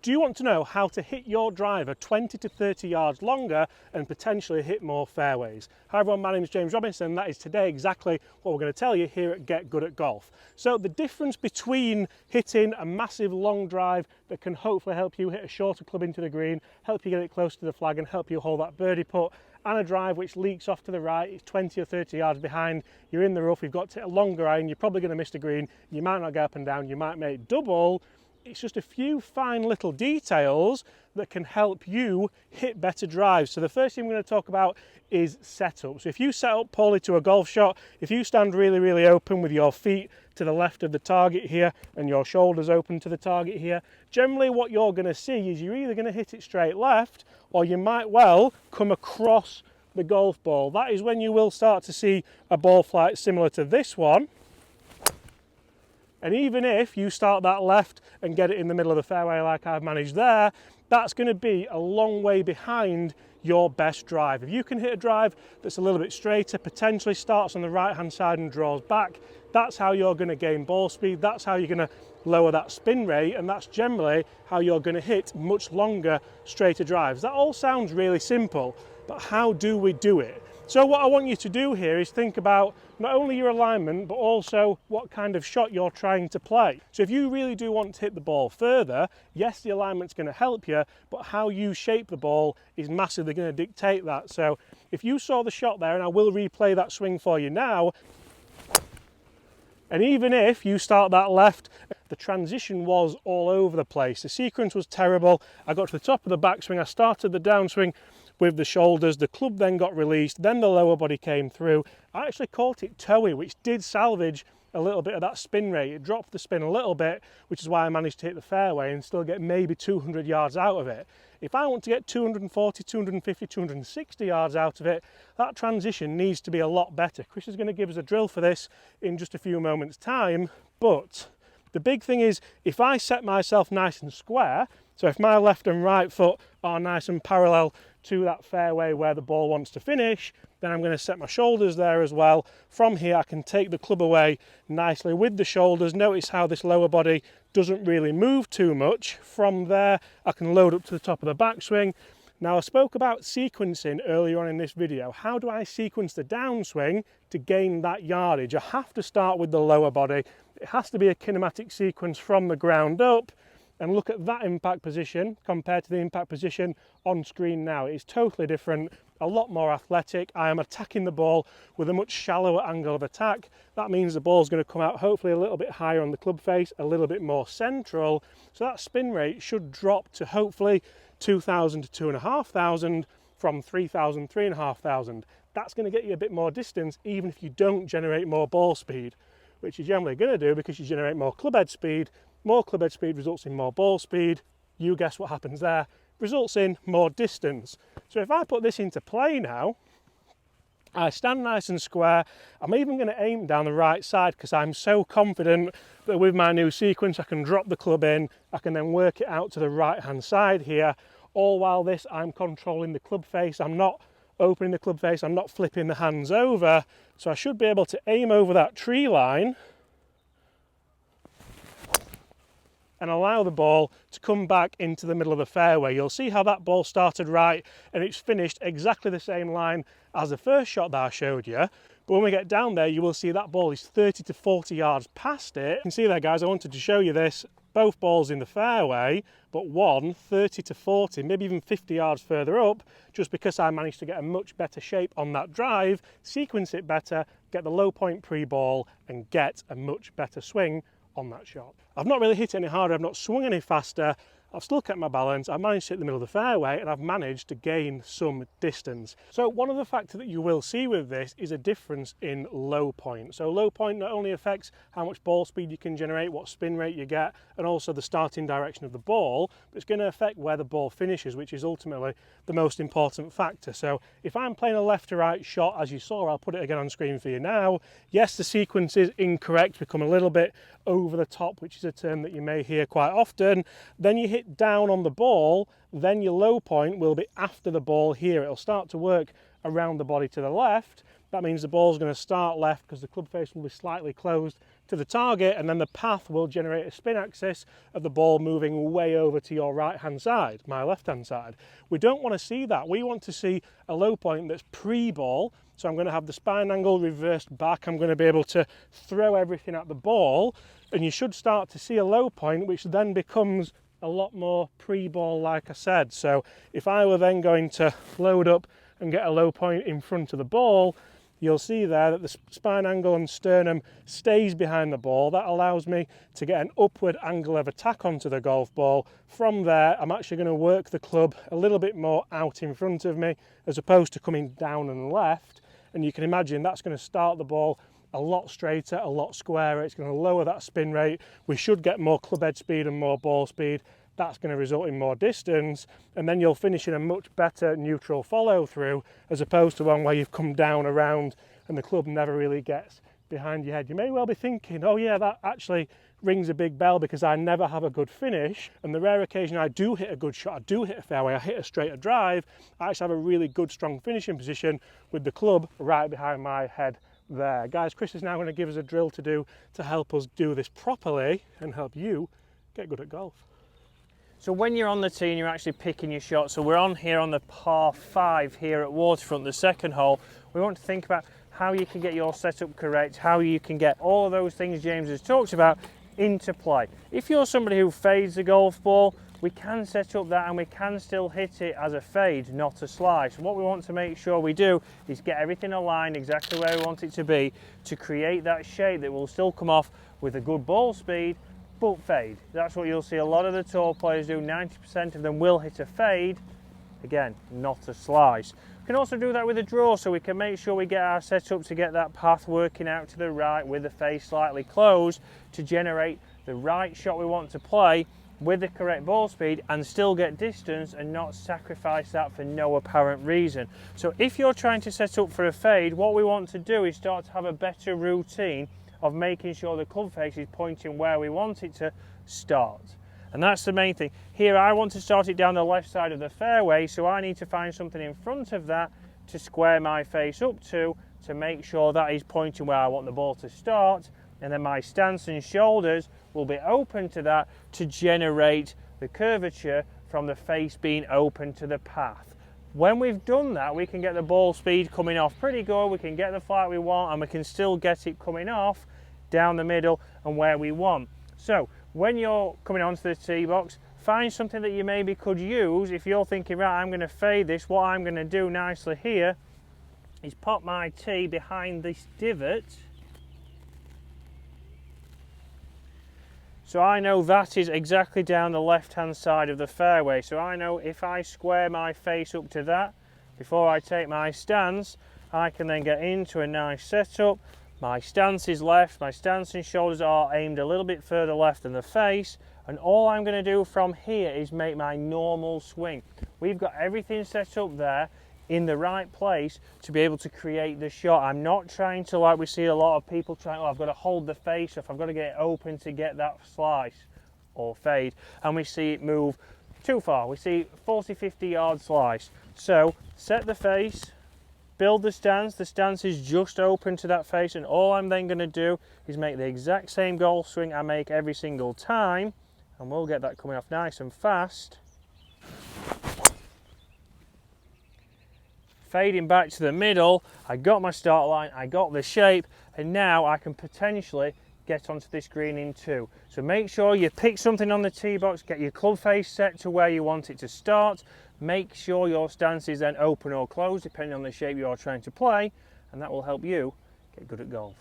Do you want to know how to hit your driver 20 to 30 yards longer and potentially hit more fairways? Hi everyone, my name is James Robinson. That is today exactly what we're going to tell you here at Get Good at Golf. So the difference between hitting a massive long drive that can hopefully help you hit a shorter club into the green, help you get it close to the flag and help you hold that birdie putt, and a drive which leaks off to the right, it's 20 or 30 yards behind, you're in the rough, you've got to hit a longer iron, you're probably going to miss the green, you might not get up and down, you might make double. It's just a few fine little details that can help you hit better drives. So the first thing we're going to talk about is setup. So if you set up poorly to a golf shot, if you stand really open with your feet to the left of the target here and your shoulders open to the target here, generally what you're going to see is you're either going to hit it straight left or you might well come across the golf ball. That is when you will start to see a ball flight similar to this one. And even if you start that left and get it in the middle of the fairway like I've managed there, that's going to be a long way behind your best drive. If you can hit a drive that's a little bit straighter, potentially starts on the right hand side and draws back, that's how you're going to gain ball speed, that's how you're going to lower that spin rate, and that's generally how you're going to hit much longer, straighter drives. That all sounds really simple, but how do we do it? So what I want you to do here is think about not only your alignment, but also what kind of shot you're trying to play. So if you really do want to hit the ball further, yes, the alignment's going to help you, but how you shape the ball is massively going to dictate that. So if you saw the shot there, and I will replay that swing for you now, and even if you start that left, the transition was all over the place. The sequence was terrible. I got to the top of the backswing, I started the downswing with the shoulders, the club then got released, then the lower body came through. I actually caught it toey, which did salvage a little bit of that spin rate. It dropped the spin a little bit, which is why I managed to hit the fairway and still get maybe 200 yards out of it. If I want to get 240, 250, 260 yards out of it, that transition needs to be a lot better. Chris is going to give us a drill for this in just a few moments' time, but the big thing is if I set myself nice and square, so if my left and right foot are nice and parallel to that fairway where the ball wants to finish, then I'm going to set my shoulders there as well. From here I can take the club away nicely with the shoulders. Notice how this lower body doesn't really move too much. From there I can load up to the top of the backswing. Now I spoke about sequencing earlier on in this video. How do I sequence the downswing to gain that yardage? I have to start with the lower body. It has to be a kinematic sequence from the ground up. And look at that impact position compared to the impact position on screen now. It's totally different, a lot more athletic. I am attacking the ball with a much shallower angle of attack. That means the ball's going to come out hopefully a little bit higher on the club face, a little bit more central. So that spin rate should drop to hopefully 2,000 to 2,500 from 3,000, 3,500. That's going to get you a bit more distance even if you don't generate more ball speed, which you're generally going to do because you generate more club head speed. More club head speed results in more ball speed. You guess what happens there? Results in more distance. So if I put this into play now, I stand nice and square. I'm even going to aim down the right side because I'm so confident that with my new sequence I can drop the club in, I can then work it out to the right hand side here. All while this I'm controlling the club face, I'm not opening the club face, I'm not flipping the hands over. So I should be able to aim over that tree line and allow the ball to come back into the middle of the fairway. You'll see how that ball started right and it's finished exactly the same line as the first shot that I showed you. But when we get down there, you will see that ball is 30 to 40 yards past it. You can see there, guys, I wanted to show you this. Both balls in the fairway, but one 30 to 40, maybe even 50 yards further up, just because I managed to get a much better shape on that drive, sequence it better, get the low point pre-ball, and get a much better swing on that shot. I've not really hit any harder, I've not swung any faster, I've still kept my balance, I've managed to hit the middle of the fairway and I've managed to gain some distance. So one of the factors that you will see with this is a difference in low point. So low point not only affects how much ball speed you can generate, what spin rate you get, and also the starting direction of the ball, but it's going to affect where the ball finishes, which is ultimately the most important factor. So if I'm playing a left to right shot, as you saw, I'll put it again on screen for you now, yes, the sequence is incorrect, become a little bit over the top, which is a term that you may hear quite often. Then you hit down on the ball, then your low point will be after the ball here. It'll start to work around the body to the left. That means the ball's going to start left because the club face will be slightly closed to the target, and then the path will generate a spin axis of the ball moving way over to your right hand side, my left hand side. We don't want to see that. We want to see a low point that's pre-ball. So I'm going to have the spine angle reversed back. I'm going to be able to throw everything at the ball, and you should start to see a low point, which then becomes a lot more pre-ball, like I said. So if I were then going to load up and get a low point in front of the ball, you'll see there that the spine angle and sternum stays behind the ball. That allows me to get an upward angle of attack onto the golf ball. From there, I'm actually going to work the club a little bit more out in front of me as opposed to coming down and left. And you can imagine that's going to start the ball a lot straighter, a lot squarer. It's going to lower that spin rate. We should get more club head speed and more ball speed. That's going to result in more distance, and then you'll finish in a much better neutral follow through as opposed to one where you've come down around and the club never really gets behind your head. You may well be thinking, oh yeah, that actually rings a big bell because I never have a good finish, and the rare occasion I do hit a good shot, I do hit a fairway, I hit a straighter drive, I actually have a really good strong finishing position with the club right behind my head there. Guys, Chris is now going to give us a drill to do to help us do this properly and help you get good at golf. So when you're on the tee and you're actually picking your shot, so we're on here on the par 5 here at Waterfront, the second hole, we want to think about how you can get your setup correct, how you can get all of those things James has talked about into play. If you're somebody who fades the golf ball, we can set up that and we can still hit it as a fade, not a slice. What we want to make sure we do is get everything aligned exactly where we want it to be to create that shape that will still come off with a good ball speed but fade. That's what you'll see a lot of the tour players do. 90% of them will hit a fade, again, not a slice. We can also do that with a draw, so we can make sure we get our setup to get that path working out to the right with the face slightly closed to generate the right shot we want to play with the correct ball speed and still get distance and not sacrifice that for no apparent reason. So if you're trying to set up for a fade, what we want to do is start to have a better routine of making sure the club face is pointing where we want it to start. And that's the main thing. Here I want to start it down the left side of the fairway, so I need to find something in front of that to square my face up to make sure that is pointing where I want the ball to start, and then my stance and shoulders will be open to that to generate the curvature from the face being open to the path. When we've done that, we can get the ball speed coming off pretty good, we can get the flight we want, and we can still get it coming off down the middle and where we want. So when you're coming onto the tee box, find something that you maybe could use. If you're thinking, right, I'm going to fade this, what I'm going to do nicely here is pop my tee behind this divot. So I know that is exactly down the left-hand side of the fairway. So I know if I square my face up to that, before I take my stance, I can then get into a nice setup. My stance is left, my stance and shoulders are aimed a little bit further left than the face, and all I'm going to do from here is make my normal swing. We've got everything set up there in the right place to be able to create the shot. I'm not trying to, like we see a lot of people trying, oh, I've got to hold the face off, I've got to get it open to get that slice or fade, and we see it move too far. We see 40-50 yard slice. So set the face, build the stance is just open to that face, and all I'm then going to do is make the exact same golf swing I make every single time, and we'll get that coming off nice and fast. Fading back to the middle, I got my start line, I got the shape, and now I can potentially get onto this green in 2. So make sure you pick something on the tee box, get your club face set to where you want it to start, make sure your stance is then open or closed depending on the shape you are trying to play, and that will help you get good at golf.